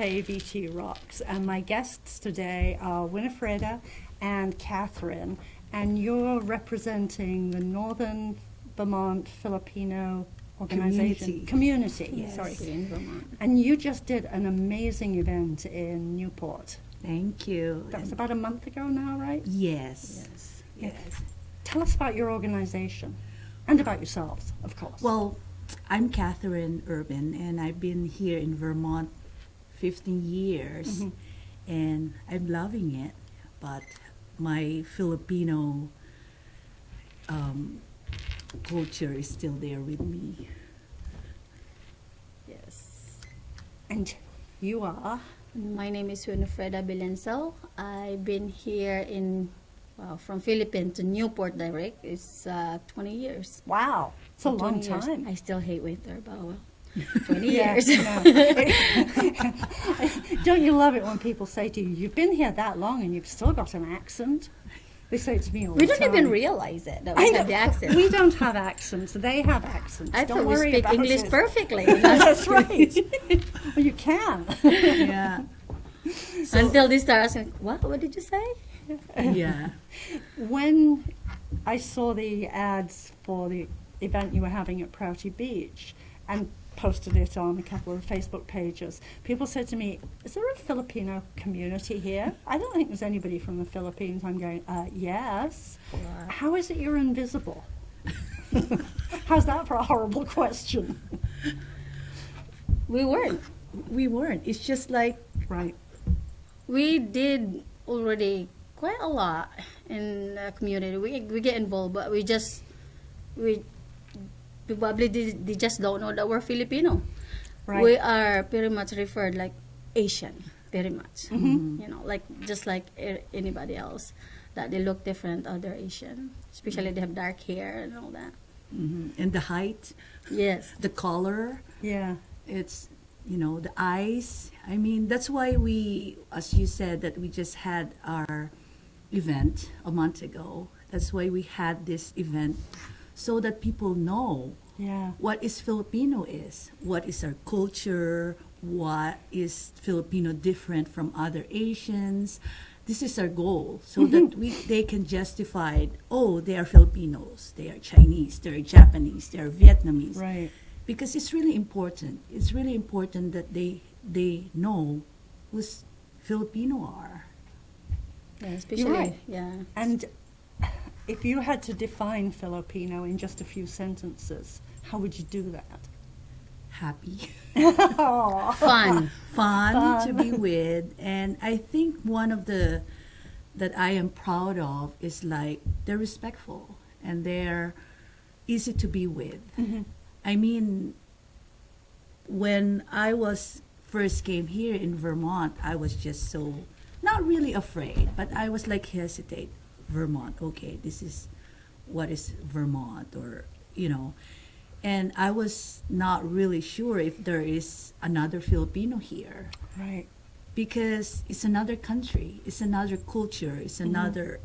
KVT Rocks, and my guests today are Wenefreda and Catherine, and you're representing the Northern Vermont Filipino Organization. Community. Yes. Sorry. In Vermont. And you just did an amazing event in Newport. Thank you. That was about a month ago now, right? Yes. Yes. Tell us about your organization and about yourselves, of course. Well, I'm Catherine Eurbin, and I've been here in Vermont 15 years, and I'm loving it. But my Filipino culture is still there with me. Yes. And you are? My name is Wenefreda Belenzo. I've been here from Philippines to Newport direct. It's 20 years. Wow. It's a long 20 years. time. I still hate winter, but well, 20 Yeah, years. no. Don't you love it when people say to you, you've been here that long and you've still got an accent? They say it to me all We the don't time. even realize it, that we have the accent. We don't have accents. They have accents. I Don't thought we worry speak about English it. perfectly. That's right. Well, you can. Yeah. Until they start asking, what did you say? Yeah. When I saw the ads for the event you were having at Prouty Beach and posted it on a couple of Facebook pages, people said to me, is there a Filipino community here? I don't think there's anybody from the Philippines. I'm going, yes. Wow. How is it you're invisible? How's that for a horrible question? We weren't. We weren't. It's just like, Right. We did already quite a lot in the community. We get involved, but we probably they just don't know that we're Filipino. Right. We are pretty much referred like Asian, very much. You know, like just like anybody else, that they look different. They're Asian, especially they have dark hair and all that. and the height, Yes. the color. Yeah. It's, the eyes. I mean, that's why we, as you said, that we just had our event a month ago. That's why we had this event, so that people know Yeah. what is Filipino is, what is our culture, what is Filipino different from other Asians. This is our goal, so that they can justify, oh, they are Filipinos, they are Chinese, they are Japanese, they are Vietnamese. Right. Because it's really important. It's really important that they know who's Filipino are. Yeah, especially You're right. yeah. And if you had to define Filipino in just a few sentences, how would you do that? Happy, Oh. Fun. fun to be with, and I think one of the that I am proud of is like they're respectful and they're easy to be with. I mean, when I first came here in Vermont, I was just so not really afraid, but I was like hesitate. Vermont, okay, this is what is Vermont, or and I was not really sure if there is another Filipino here, Right. because it's another country, it's another culture, it's another,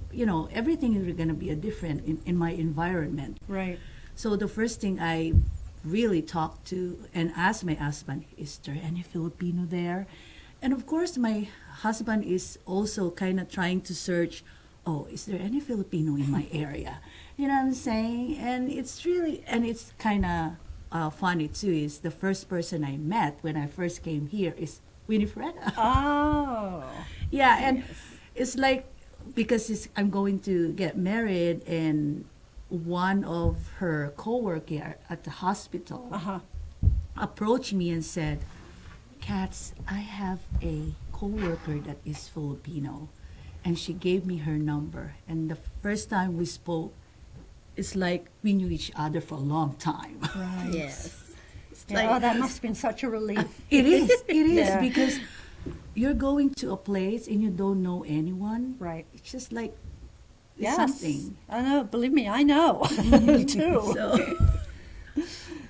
everything is going to be a different in my environment. Right. So the first thing I really talked to and asked my husband, is there any Filipino there? And of course, my husband is also kind of trying to search, oh, is there any Filipino in my area? You know what I'm saying? And it's kind of funny too, is the first person I met when I first came here is Wenefreda. Oh. Yeah, and it's like, because I'm going to get married, and one of her co-worker at the hospital approached me and said, Katz, I have a co-worker that is Filipino. And she gave me her number. And the first time we spoke, it's like we knew each other for a long time. Right. Yes. It's Yeah, like, that must have been such a relief. it is, Yeah. because you're going to a place and you don't know anyone. Right. It's just like Yes. something. I know. Believe me, I know. Me too. So,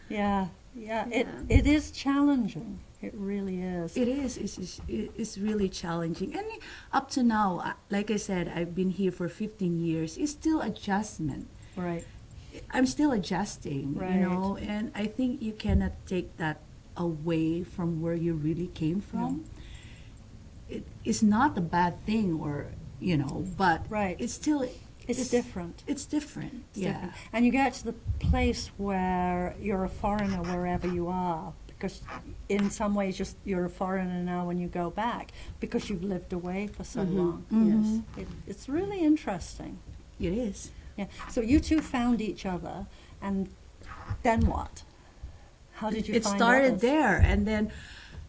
Yeah. Yeah. It is challenging. It really is. it is. It's really challenging. And up to now, like I said, I've been here for 15 years. It's still adjustment. Right. I'm still adjusting, Right. and I think you cannot take that away from where you really came from. it's not a bad thing, or but Right. it's still It's different. It's different. It's yeah. different. And you get to the place where you're a foreigner wherever you are, because in some ways you're a foreigner now when you go back, because you've lived away for so long. Mhm. It's really interesting. It is. Yeah. So you two found each other, and then what? How did you It find started others? there, and then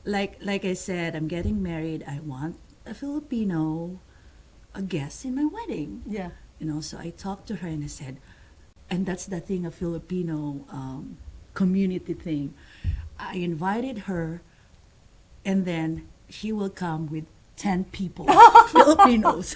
like I said, I'm getting married. I want a Filipino, a guest in my wedding. Yeah. So I talked to her and I said, and that's the thing, a Filipino community thing. I invited her, and then she will come with 10 people, Filipinos.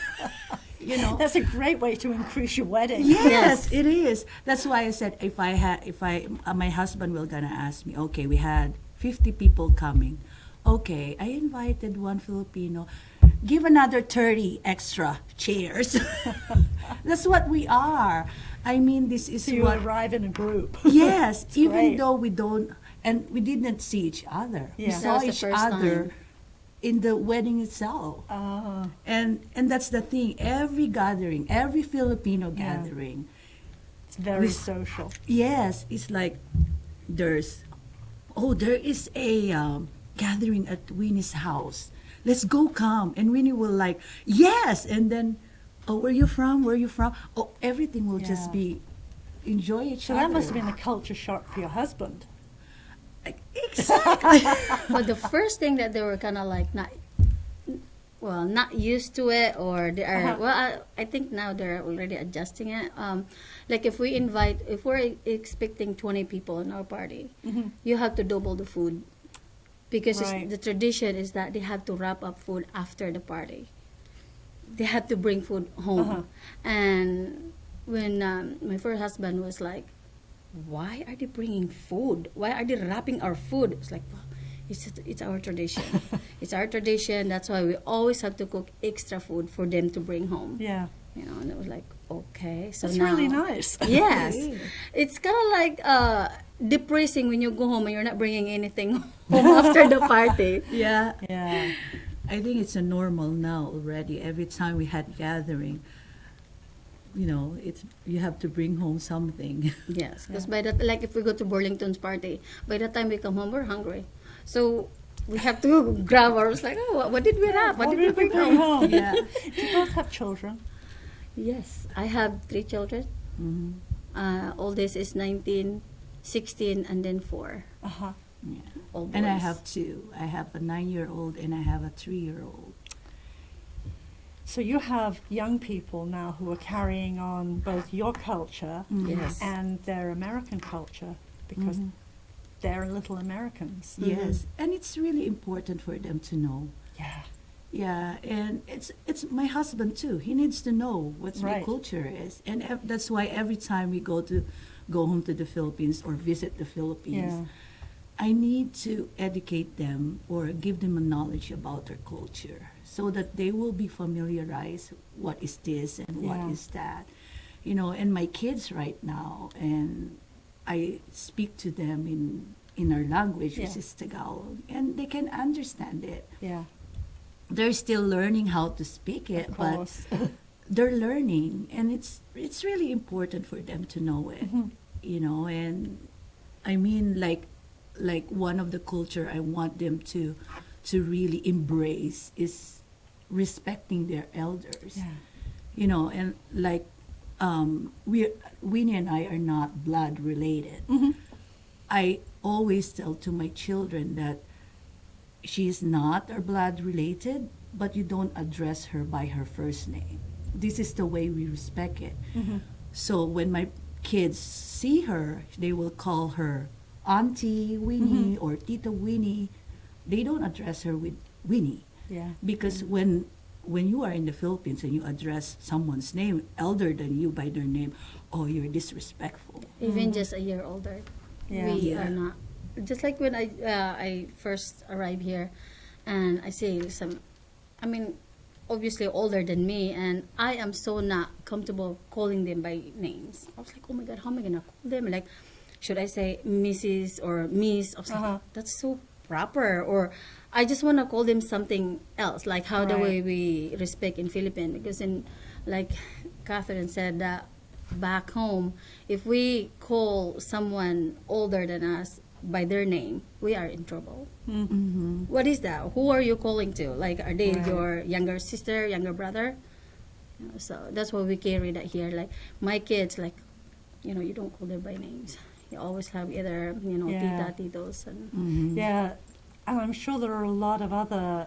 That's a great way to increase your wedding. Yes, it is. That's why I said my husband will gonna ask me, okay, we had 50 people coming. Okay, I invited one Filipino. Give another 30 extra chairs. That's what we are. I mean, this is So you what. arrive in a group. Yes, It's even great. though we don't, and we didn't see each other. We Yeah. saw That was the each first other time. in the wedding itself. And that's the thing. Every gathering, every Filipino Yeah. gathering, It's very We- social. yes, it's like there is a gathering at Winnie's house. Let's go come. And Winnie will like, yes. And then, oh, where you from? Where you from? Oh, everything will just Yeah. be, enjoy each So other. that must have been a culture shock for your husband. Exactly. But the first thing that they were kind of like not used to it, or they are I think now they're already adjusting it. Like if we're expecting 20 people in our party, you have to double the food, because Right. the tradition is that they have to wrap up food after the party. They had to bring food home. And when my first husband was like, why are they bringing food? Why are they wrapping our food? It's like, well, it's our tradition. It's our tradition. That's why we always have to cook extra food for them to bring home. Yeah. And it was like, okay. So That's now, really nice. Yes. It's kind of like depressing when you go home and you're not bringing anything home after the party. Yeah. Yeah. I think it's a normal now already. Every time we had gathering, you have to bring home something. Yes, because like if we go to Burlington's party, by the time we come home, we're hungry. So we have to grab ours, like, oh, what did we wrap? What did we bring bring home? home? Yeah. Do you both have children? Yes, I have 3 children. Mm-hmm. Oldest is 19, 16, and then 4. Uh-huh. Yeah. All boys. And I have 2. I have a 9-year-old and I have a 3-year-old. So you have young people now who are carrying on both your culture Yes. and their American culture, because they're little Americans. Yes, and it's really important for them to know. Yeah. Yeah, and it's my husband too. He needs to know what my Right. culture is, and that's why every time we go home to the Philippines or visit the Philippines, I need to educate them or give them a knowledge about their culture, so that they will be familiarized what is this and what Yeah. is that, And my kids right now, and I speak to them in our language, which Yeah. is Tagalog, and they can understand it. Yeah. They're still learning how to speak it, Of but course. they're learning, and it's really important for them to know it, And I mean, like one of the culture I want them to really embrace is respecting their elders, Yeah. And like Winnie and I are not blood related. I always tell to my children that she is not our blood related, but you don't address her by her first name. This is the way we respect it. So when my kids see her, they will call her Auntie Winnie or Tita Winnie. They don't address her with Winnie, Yeah. because when you are in the Philippines and you address someone's name elder than you by their name, oh, you're disrespectful. Even just a year older. Yeah. We Yeah. are not. Just like when I first arrived here, and I see obviously older than me, and I am so not comfortable calling them by names. I was like, oh my God, how am I gonna call them? Like, should I say Mrs. or Miss? I was like, Uh-huh. that's so rapper, or I just want to call them something else, like how the way Right. we respect in Philippines. Because in, like Catherine said, that back home, if we call someone older than us by their name, we are in trouble. Mm-hmm. What is that? Who are you calling to? Like, are they Right. your younger sister, younger brother? So that's why we carry that here. Like my kids, like, you don't call them by names. You always have either, Yeah. tita, titos, and Mm-hmm. Yeah, and I'm sure there are a lot of other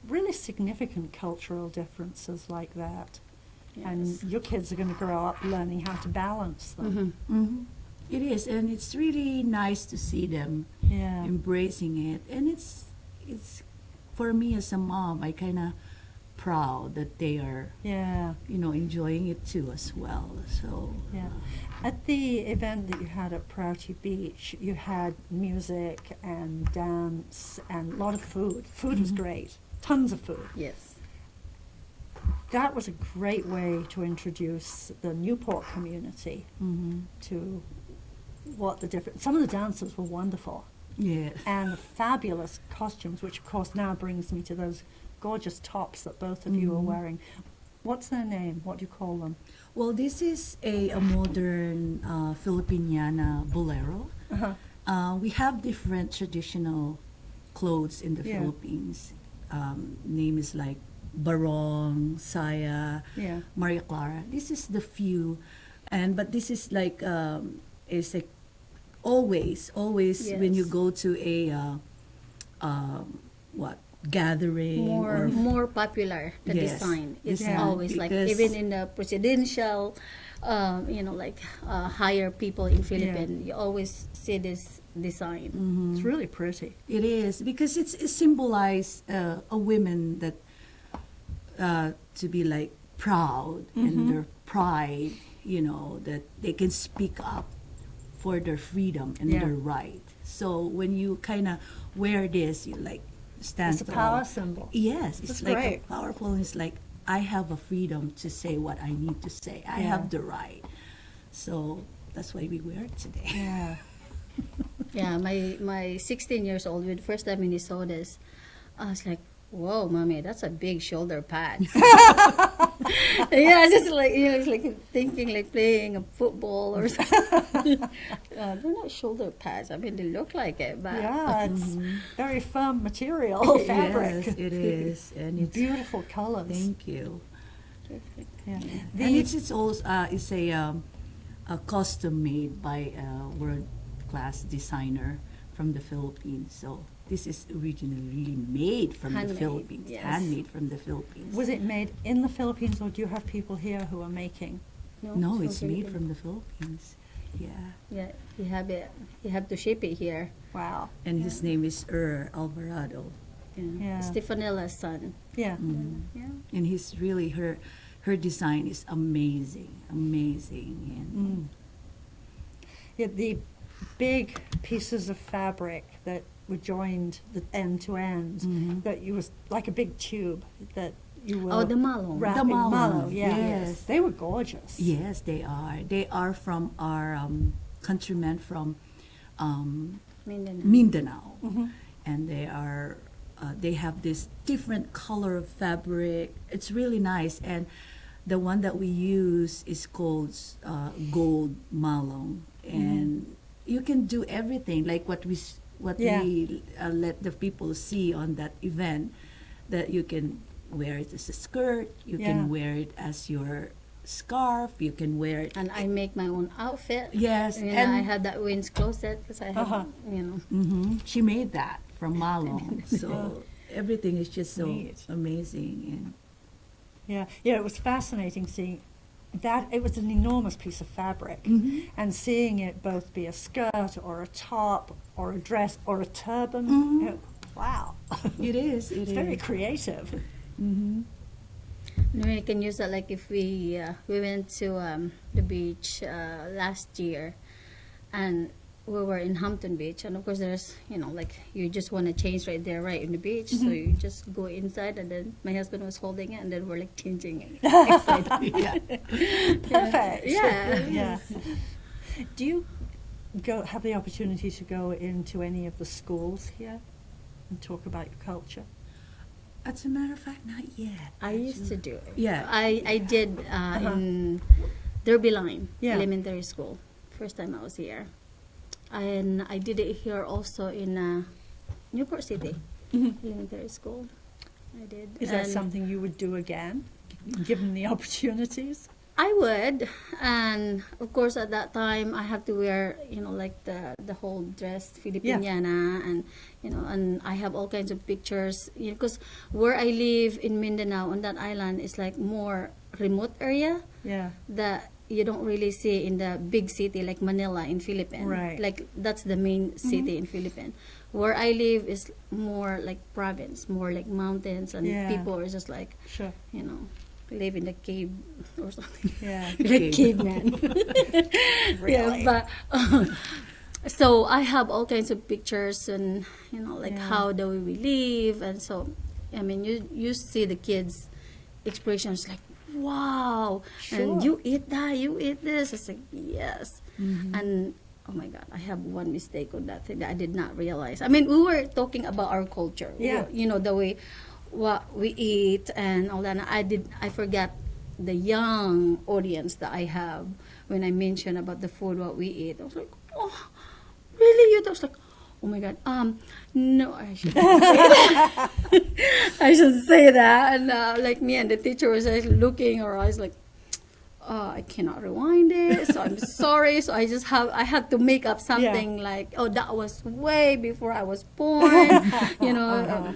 really significant cultural differences like that. And yes. your kids are going to grow up learning how to balance them. Mhm. Mm-hmm. It is, and it's really nice to see them Yeah. embracing it. And it's for me as a mom, I kind of proud that they are, Yeah. enjoying it too as well. So Yeah. At the event that you had at Prouty Beach, you had music and dance and a lot of food. Food was great. Tons of food. Yes. That was a great way to introduce the Newport community mm-hmm. to what the different. Some of the dancers were wonderful Yes. and fabulous costumes, which of course now brings me to those gorgeous tops that both of you are wearing. What's their name? What do you call them? Well, this is a modern Filipiniana bolero. Uh-huh. We have different traditional clothes in the Yeah. Philippines. Name is like Barong, Saya, Yeah. Maria Clara. This is the few, but this is like is like always when you Yes. go to a what gathering or More popular, the Yes. design. It's Yeah. always like, Because- even in the presidential, like higher people in Philippines, you always see this design. Mhm. It's really pretty. It is because it symbolize a women that to be like proud and their pride, that they can speak up for their freedom and Yeah. their right. So when you kind of wear this, you like stand It's a tall. power symbol. Yes, it's That's like great. a powerful. It's like I have a freedom to say what I need to say. I Yeah. have the right. So that's why we wear it today. Yeah. Yeah, my 16 years old, when the first time when he saw this, I was like, whoa, mommy, that's a big shoulder pad. Yeah, just like, it's like thinking like playing a football or something. They're not shoulder pads. I mean, they look like it, but Yeah, it's very firm material, fabric. Yes, it is, and it's Beautiful colors. Thank you. Yeah. And it's also it's a custom made by a world class designer from the Philippines. So this is originally really made from the Handmade, Philippines, yes. handmade from the Philippines. Was it made in the Philippines, or do you have people here who are making? No, it's from made Philippines. from the Philippines. Yeah, Yeah, you have it. You have to ship it here. Wow. and his name is Alvarado, Yeah. Stefanilla's son. Yeah. Yeah. and he's really her design is amazing, and Yeah, the big pieces of fabric that were joined the end to end, that you was like a big tube that you were Oh, the malong. wrapping. The malong, yeah. yes. They were gorgeous. yes, they are. They are from our countrymen from Mindanao. Mindanao, Mhm. and they have this different color of fabric. It's really nice, and the one that we use is called gold malong, and you can do everything like what we Yeah. let the people see on that event, that you can wear it as a skirt, you Yeah. can wear it as your scarf, you can wear it. And I make my own outfit. Yes, And and I had that Wayne's closet because I have, hmm She made that from malong, so everything is just so Neat. amazing. Yeah. Yeah, it was fascinating seeing that. It was an enormous piece of fabric. Mhm. And seeing it both be a skirt or a top or a dress or a turban. Mhm. Wow. It is. It It's is very creative. Mm-hmm. No, you can use that like if we went to the beach last year, and we were in Hampton Beach, and of course there's like you just want to change right there, right in the beach, so you just go inside, and then my husband was holding it, and then we're like changing it inside. Yeah. Perfect. Yeah. Yeah. Do you have the opportunity to go into any of the schools here? and talk about your culture? As a matter of fact, not yet. I used to do it. Yeah. I did in Eurbin Yeah. Elementary School. First time I was here. And I did it here also in Newport City Elementary School. I did. Is that And something you would do again, given the opportunities? I would, and of course at that time I have to wear, like the whole dress Filipiniana, and and I have all kinds of pictures, because where I live in Mindanao on that island is like more remote area Yeah. that you don't really see in the big city like Manila in Philippines. Right. Like that's the main city in Philippines. Where I live is more like province, more like mountains, and Yeah. people are just like, Sure. live in the cave or something. Yeah. Like caveman. Really? Yeah, but so I have all kinds of pictures and like Yeah. how the way we live, and so I mean you see the kids' expressions like wow, and Sure. you eat that, you eat this. It's like yes, and oh my God, I have one mistake on that thing that I did not realize. I mean, we were talking about our culture, Yeah. the way what we eat and all that. And I forgot the young audience that I have when I mentioned about the food what we eat. I was like, oh, really? I was like, oh my God, no, I shouldn't say that. I shouldn't say that. And like me and the teacher was like looking, or I was like, I cannot rewind it, so I'm sorry. So I had to make up something like, oh, that was way before I was born,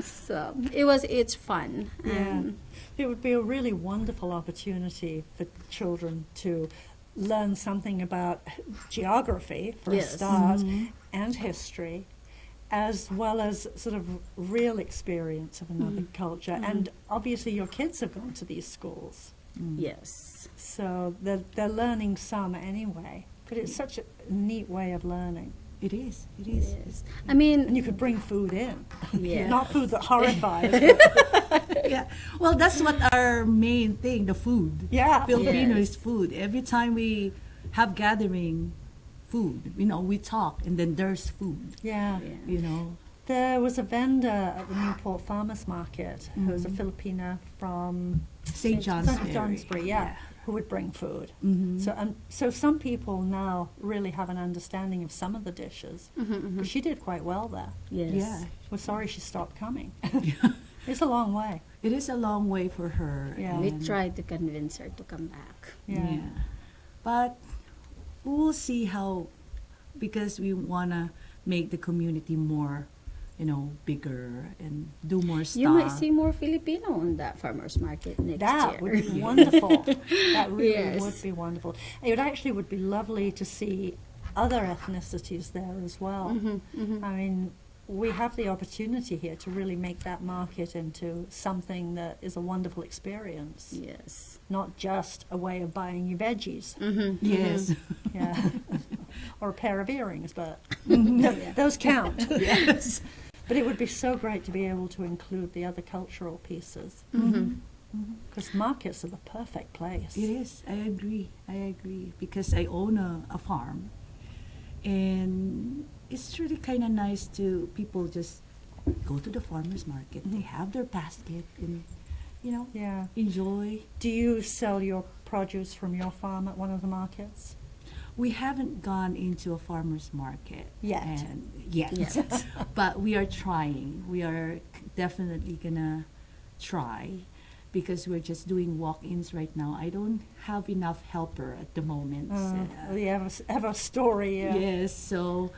so it's fun. Yeah. And It would be a really wonderful opportunity for children to learn something about geography, for Yes. a start, and history, as well as sort of real experience of another culture. And obviously your kids have gone to these schools, yes, so they're learning some anyway. But it's such a neat way of learning. It is. It is. yes. I mean, And you could bring food in. Yeah. Not food that horrifies. Yeah. Well, that's what our main thing, the food. Yeah. Filipino Yes. is food. Every time we have gathering, food. We talk, and then there's food. Yeah. yeah. There was a vendor at the Newport Farmers Market who was a Filipina from St. Johnsbury. St. Johnsbury, yeah, who would bring food. Mhm. So some people now really have an understanding of some of the dishes. But she did quite well there. Yes. Yeah. We're sorry she stopped coming. It's a long way. It is a long way for her. Yeah. We and- tried to convince her to come back. Yeah. But we'll see how, because we want to make the community more, bigger and do more stuff. You might see more Filipino on that farmers market next That year. would be wonderful. That really Yes. would be wonderful. It actually would be lovely to see other ethnicities there as well. I mean, we have the opportunity here to really make that market into something that is a wonderful experience, Yes. not just a way of buying you veggies. Yes. Yeah. Or a pair of earrings, but Yeah. those count. Yes. But it would be so great to be able to include the other cultural pieces. Because markets are the perfect place. It is. I agree. Because I own a farm, and it's really kind of nice to people just go to the farmers market. They have their basket and Yeah. enjoy. Do you sell your produce from your farm at one of the markets? We haven't gone into a farmer's market Yet. and yet. Yet. But we are trying. We are definitely gonna try, because we're just doing walk-ins right now. I don't have enough helper at the moment. You have a story. Yes, so,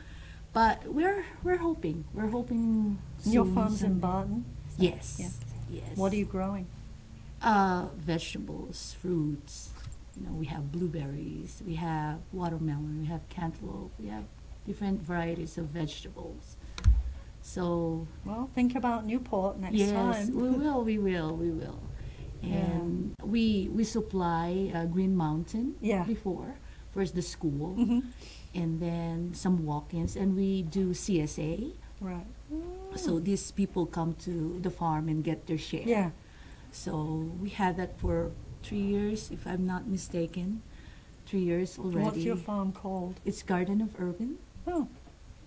but we're hoping. We're hoping. Your soon farm's in someday. Barton? Yes. Yeah. Yes. What are you growing? Vegetables, fruits. We have blueberries, we have watermelon, we have cantaloupe, we have different varieties of vegetables. So Well, think about Newport next yes, time. we will. And we supply Green Mountain Yeah. before. First the school, Mhm. and then some walk-ins, and we do CSA. Right. So these people come to the farm and get their share. Yeah. So we had that for 3 years, if I'm not mistaken. 3 years already. What's your farm called? It's Garden of Eurbin. Oh,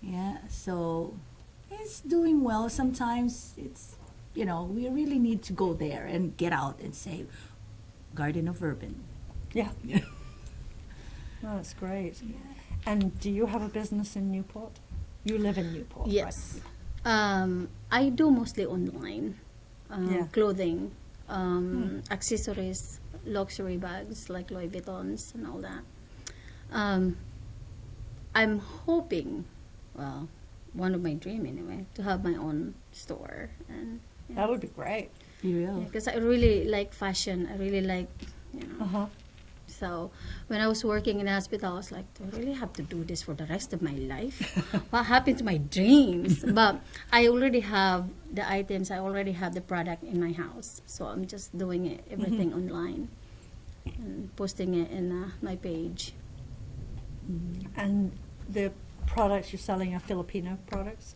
Yeah, so it's doing well. Sometimes it's, we really need to go there and get out and say, Garden of Eurbin. Yeah. Oh, that's great. Yeah. And do you have a business in Newport? You live in Newport, Yes. I do mostly online. Yeah. Clothing, accessories, luxury bags like Louis Vuittons and all that. I'm hoping, well, one of my dream anyway, to have my own store. And That would be great. You will. because I really like fashion. I really like, Uh-huh. So when I was working in the hospital, I was like, do I really have to do this for the rest of my life? What happened to my dreams? But I already have the items. I already have the product in my house. So I'm just doing it, everything online and posting it in my page. And the products you're selling are Filipino products?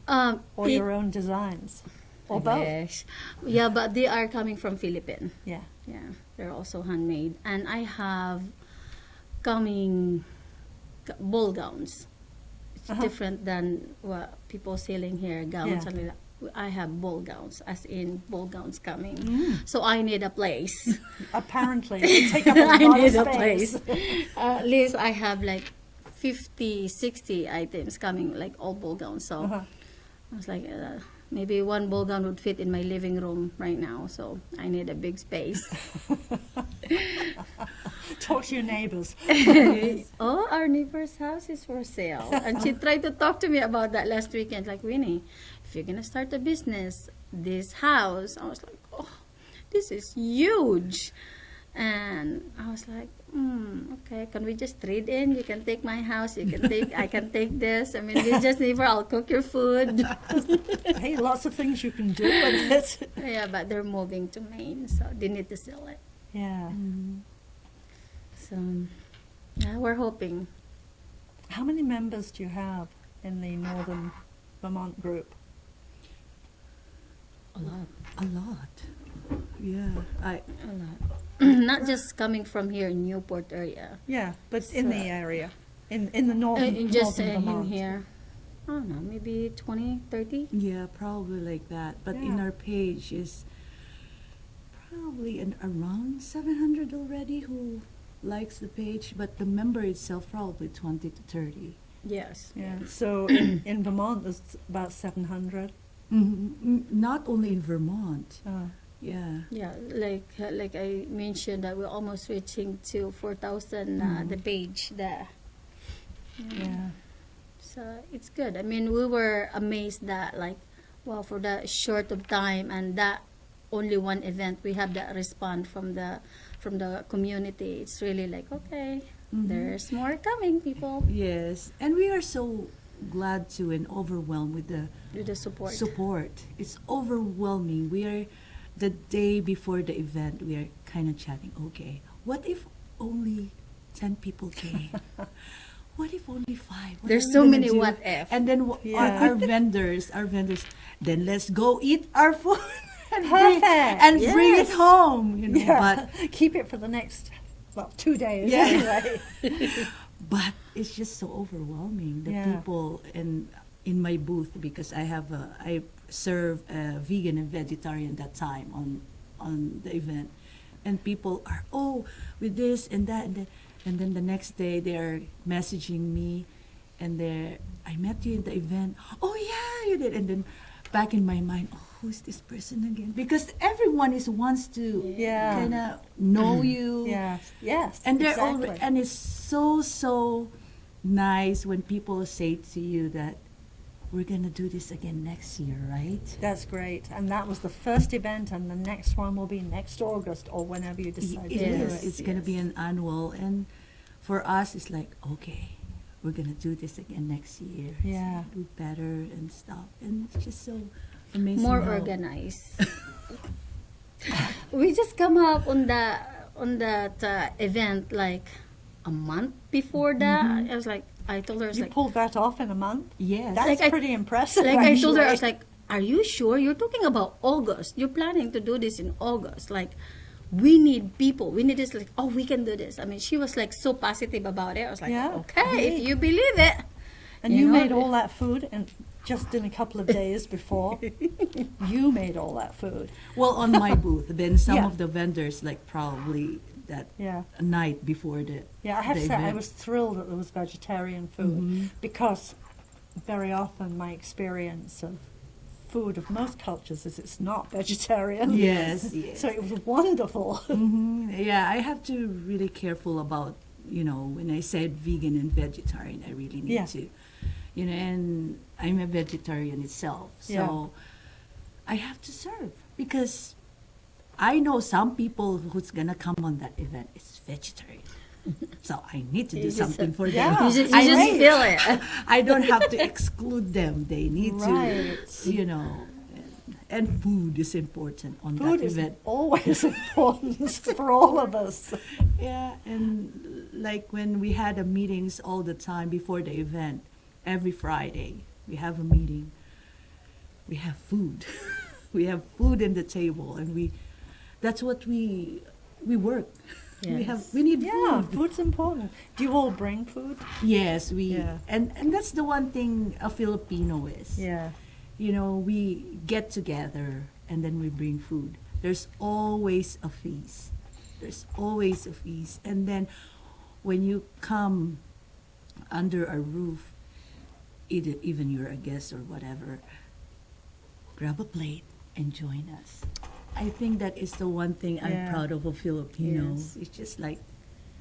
Or It- your own designs? Or both? Yes. Yeah, but they are coming from Philippines. Yeah. Yeah, they're also handmade. And I have coming ball gowns. It's Uh-huh. different than what people selling here, gowns. Yeah. And like that. I have ball gowns, as in ball gowns coming. Mm. So I need a place. Apparently, they take up a I lot of need a space. place. At least I have like 50, 60 items coming, like all ball gowns. So Uh-huh. I was like, maybe one ball gown would fit in my living room right now, so I need a big space. Talk to your neighbors. Oh, our neighbor's house is for sale. And she tried to talk to me about that last weekend, like, Winnie, if you're going to start a business, this house, I was like, oh, this is huge. And I was like, okay, can we just trade in? You can take my house, you can take, I can take this. I mean, we just neighbor, I'll cook your food. Hey, lots of things you can do with it. Yeah, but they're moving to Maine, so they need to sell it. Yeah. So, yeah, we're hoping. How many members do you have in the Northern Vermont group? A lot. A lot. Yeah. A lot. Not just coming from here in Newport area. Yeah, but in So- the area, in the northern, Just northern in Vermont. here. I don't know, maybe 20, 30? Yeah, probably like that. But in Yeah. our page is probably around 700 already who likes the page, but the member itself probably 20 to 30. Yes. Yeah. So in Vermont, there's about 700. Not only in Vermont. Yeah. Yeah, like I mentioned that we're almost reaching to 4,000 the page there. Yeah. So it's good. I mean, we were amazed that like, well, for that short of time and that only one event, we have that response from the community. It's really like, okay, there's more coming, people, Yes. And we are so glad to and overwhelmed with the with the support. support. It's overwhelming. We are, the day before the event, we are kind of chatting, okay, what if only 10 people came? What if only 5? What There's are we so gonna many do? what if. And then Yeah. our vendors, then let's go eat our food and Perfect. bring it Yes. home, you know. Yeah. Keep it for the next, 2 days Yeah. anyway. But it's just so overwhelming. The Yeah. people in my booth, because I serve vegan and vegetarian that time on the event, and people are with this and that and then the next day they're messaging me, and I met you in the event. Oh yeah, you did. And then back in my mind, who's this person again? Because everyone wants to Yeah. kind of know you. Yes. Yes. And they're exactly. and it's so nice when people say to you that we're gonna do this again next year, right? That's great. And that was the first event, and the next one will be next August or whenever you decide It to do is. it. It's gonna be an annual, and for us, it's like, okay, we're gonna do this again next year. Yeah. do better and stuff, and it's just so amazing. More how- organized. We just come up on that event like a month before that. I told her, I was You like, pulled that off in a month? Yes. That's Like, pretty impressive. like I told her, I was actually. like, are you sure? You're talking about August. You're planning to do this in August. Like, we need people. We need this. Like, we can do this. I mean, she was like so positive about it. I was like, Yeah, okay, great. if you believe it, And you made all that food and just in a couple of days before, you made all that food. Well, on my booth, then some Yeah. of the vendors, like probably that Yeah. night before the Yeah, I have the to say, I event. was thrilled that there was vegetarian food Mhm. because very often my experience of food of most cultures is it's not vegetarian. Yes, yes. So it was wonderful. Yeah, I have to really careful about, when I said vegan and vegetarian, I really need Yeah. to, and I'm a vegetarian itself. So Yeah. I have to serve because I know some people who's going to come on that event is vegetarian. So I need to do You just something for Yeah. them. You just, I you just need- feel it. I don't have to exclude them. They need Right. to, and food is important on Food that is event. always important for all of us. Yeah, and like when we had meetings all the time before the event, every Friday we have a meeting. We have food. We have food in the table, and that's what we work. Yes. We need Yeah, food. food's important. Do you all bring food? Yes, Yeah. and that's the one thing a Filipino is. Yeah. We get together and then we bring food. There's always a feast. There's always a feast. And then when you come under a roof, even you're a guest or whatever, grab a plate and join us. I think that is the one thing I'm Yeah. proud of a Filipino. Yes. It's just like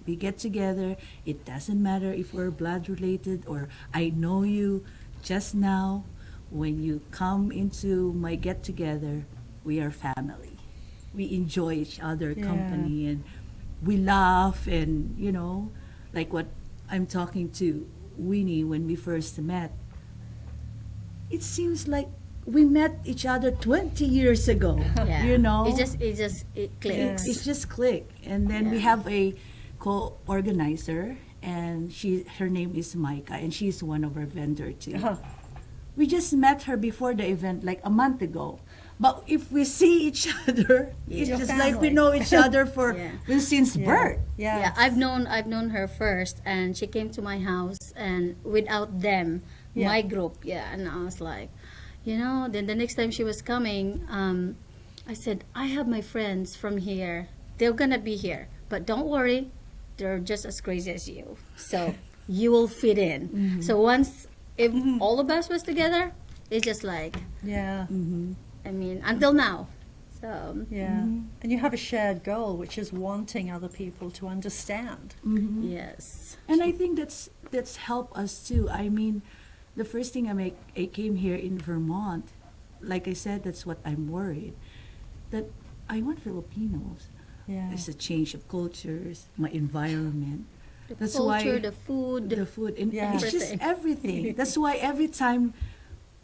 we get together. It doesn't matter if we're blood related or I know you just now. When you come into my get together, we are family. We enjoy each other Yeah. company and we laugh and like what I'm talking to Winnie when we first met. It seems like we met each other 20 years ago. Yeah. It clicks. It just clicked. And then we Yeah. have a co-organizer and her name is Micah and she's one of our vendor too. Uh-huh. We just met her before the event like a month ago. But if we see each other, it's Your just like we family. know each other for Yeah. since birth. Yeah. Yeah, I've known her first, and she came to my house, and without them, Yeah. my group, and I was like, Then the next time she was coming, I said, I have my friends from here. They're gonna be here, but don't worry, they're just as crazy as you. So you will fit in. So once if all of us was together, it's just like, Yeah. until now. So Yeah. And you have a shared goal, which is wanting other people to understand. yes. And I think that's helped us too. I mean, the first thing I came here in Vermont, like I said, that's what I'm worried. That I want Filipinos. Yeah. It's a change of cultures, my environment. The That's culture, why the food, the food, and Yeah. it's just everything. That's why every time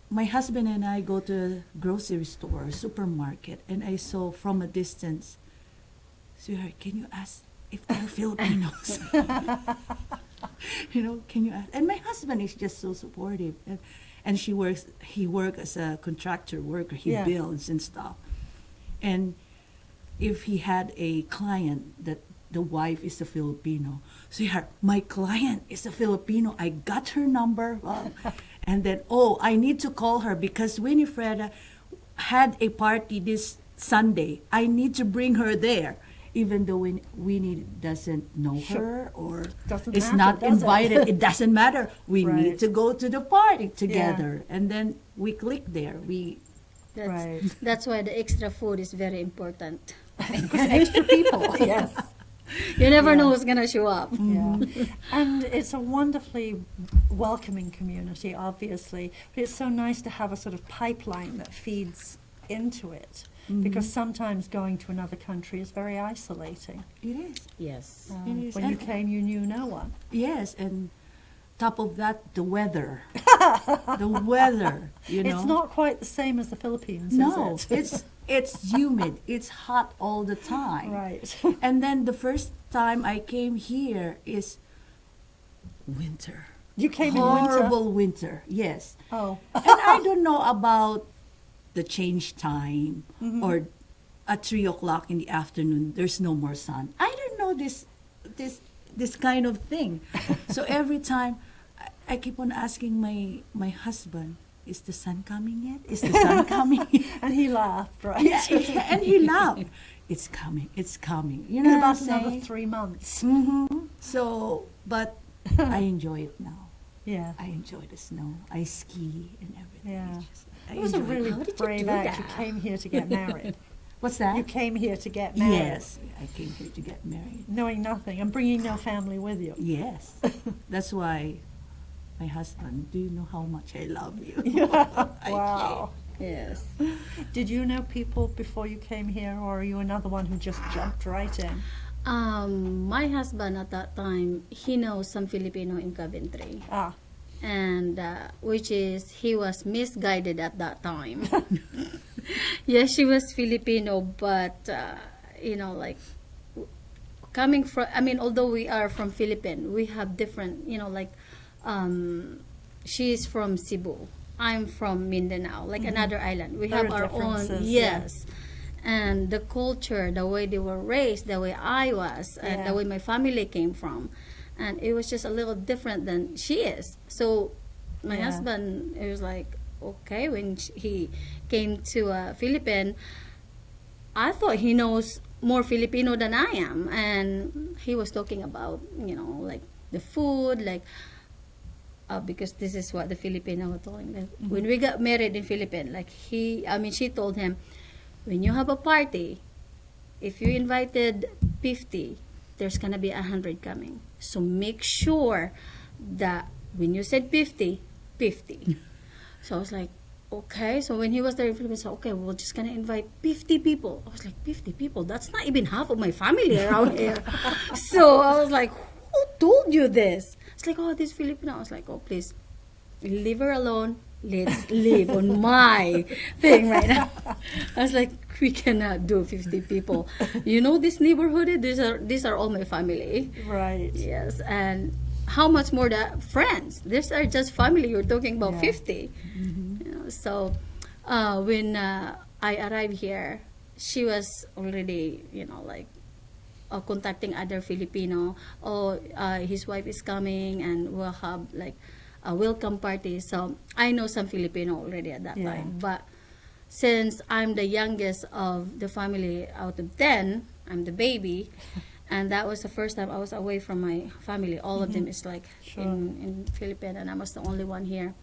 my husband and I go to a grocery store or supermarket, and I saw from a distance, sweetheart, can you ask if they're Filipinos? Can you ask? And my husband is just so supportive, and he works as a contractor worker. He Yeah. builds and stuff, and if he had a client that the wife is a Filipino, sweetheart, my client is a Filipino. I got her number, and then I need to call her because Wenefreda had a party this Sunday. I need to bring her there, even though Winnie doesn't know Sure. her or Doesn't is matter, not does it? invited. It doesn't matter. We Right. need to go to the party together, and then we click there. Right. That's why the extra food is very important. Extra people. Yes. You never Yeah. know who's gonna show up. Yeah. And it's a wonderfully welcoming community, obviously. But it's so nice to have a sort of pipeline that feeds into it. Because sometimes going to another country is very isolating. It is. Yes. It is. When you And- came, you knew no one. Yes, and top of that, the weather. The weather, It's not quite the same as the Philippines, No, is it? it's humid. It's hot all the time. Right. And then the first time I came here is winter. You came in winter. Horrible winter. Yes. Oh. And I don't know about the change time or at 3:00 in the afternoon there's no more sun. I don't know this kind of thing. So every time I keep on asking my husband, is the sun coming yet? Is the sun coming yet? And he laughed, right? Yeah, and he laughed. It's coming, it's coming. You In know, about it's another like- 3 months. So, but I enjoy it now. Yeah. I enjoy the snow. I ski and everything. Yeah. It's just- I It was a enjoy it. really How did you brave do act. You that? came here to get married. What's that? You came here to get married. Yes, I came here to get married. Knowing nothing and bringing no family with you. Yes, that's why my husband. Do you know how much I love you? Wow. Yes. Did you know people before you came here, or are you another one who just jumped right in? My husband at that time, he knows some Filipino in Coventry. Ah, And which is, he was misguided at that time. Yes, she was Filipino, but you know, like coming from, I mean, although we are from Philippines, we have different, you know, like she's from Cebu, I'm from Mindanao, like another island. We There have are our own, differences, yeah. yes. And the culture, the way they were raised, the way I was, and Yeah. the way my family came from, and it was just a little different than she is. So my Yeah. husband, it was like, okay, when he came to Philippines, I thought he knows more Filipino than I am, and he was talking about, you know, like the food, like because this is what the Filipino were telling them. When we got married in Philippines, like she told him, when you have a party, if you invited 50, there's gonna be 100 coming. So make sure that when you said 50, 50. So I was like, okay. So when he was there in Philippines, okay, we're just gonna invite 50 people. I was like, 50 people? That's not even half of my family around here. So I was like, who told you this? It's like, oh, this Filipino. I was like, oh, please, leave her alone. Let's live on my thing right now. I was like, we cannot do 50 people. You know, this neighborhood, these are all my family. right. Yes, and how much more the friends? These are just family. You're talking about Yeah. 50. You know, so when I arrived here, she was already, you know, like contacting other Filipino. Oh, his wife is coming, and we'll have like a welcome party. So I know some Filipino already at that Yeah. time, but since I'm the youngest of the family out of 10, I'm the baby, and that was the first time I was away from my family. All of them is like Sure. in Philippines, and I was the only one here.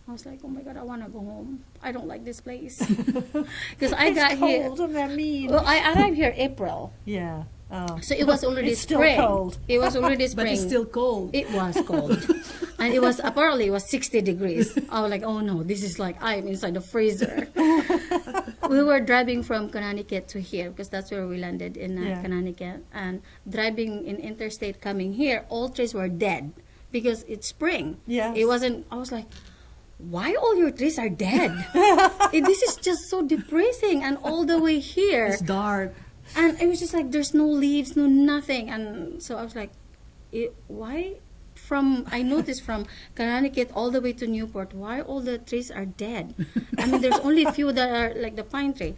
I was like, oh my God, I want to go home. I don't like this place. Because I It's got here. cold and they're mean. Well, I arrived here April. yeah. Oh. So it was already It's still spring. cold. It was already spring. But it's still cold. It was cold. And it was, apparently it was 60 degrees. I was like, oh no, this is like, I'm inside the freezer. We were driving from Connecticut to here, because that's where we landed in Yeah. Connecticut. And driving in interstate coming here, all trees were dead because it's spring. Yes. It wasn't, I was like, why all your trees are dead? This is just so depressing. And all the way here. It's dark. And it was just like, there's no leaves, no nothing. And so I was like, why I noticed from Connecticut all the way to Newport, why all the trees are dead? I mean, there's only a few that are, like the pine tree.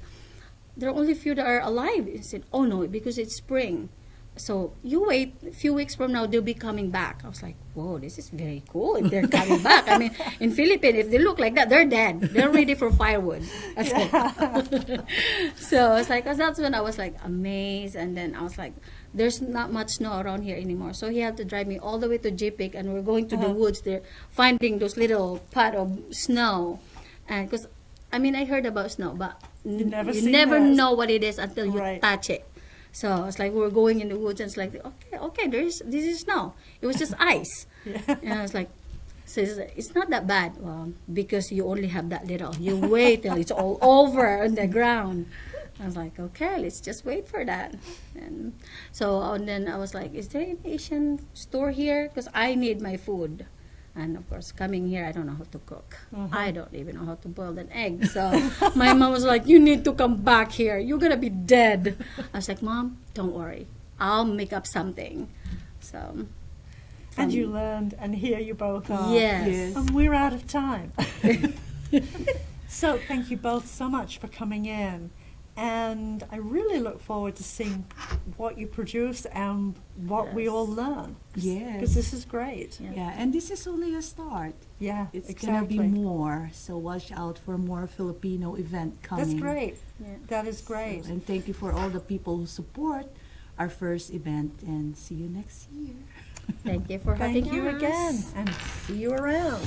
There are only a few that are alive. He said, oh no, because it's spring. So you wait, a few weeks from now, they'll be coming back. I was like, whoa, this is very cool if they're coming back. I mean, in Philippines, if they look like that, they're dead. They're ready for firewood. That's it. So I was like, 'cause that's when I was like amazed. And then I was like, there's not much snow around here anymore. So he had to drive me all the way to JPIC, and we're going to the woods there, finding those little pot of snow. And because, I mean, I heard about snow, but You never you seen never those. know what it is until you Right. touch it. So it's like we were going in the woods, and it's like, okay, this is snow. It was just ice. And I was like, so it's not that bad. Well, because you only have that little. You wait till it's all over on the ground. I was like, okay, let's just wait for that. And so and then I was like, is there an Asian store here? Because I need my food. And of course, coming here, I don't know how to cook. I don't even know how to boil an egg. So my mom was like, you need to come back here. You're going to be dead. I was like, Mom, don't worry. I'll make up something. So. And you learned, and here you both are. Yes. Yes. And we're out of time. So thank you both so much for coming in. And I really look forward to seeing what you produce and what we Yes. all learn. Yes. Because this is great. Yeah. Yeah, and this is only a start. Yeah, It's exactly. gonna be more, so watch out for more Filipino event coming. That's great. Yeah. That is great. And thank you for all the people who support our first event, and see you next year. Thank you for having Thank you us. again, and see you around.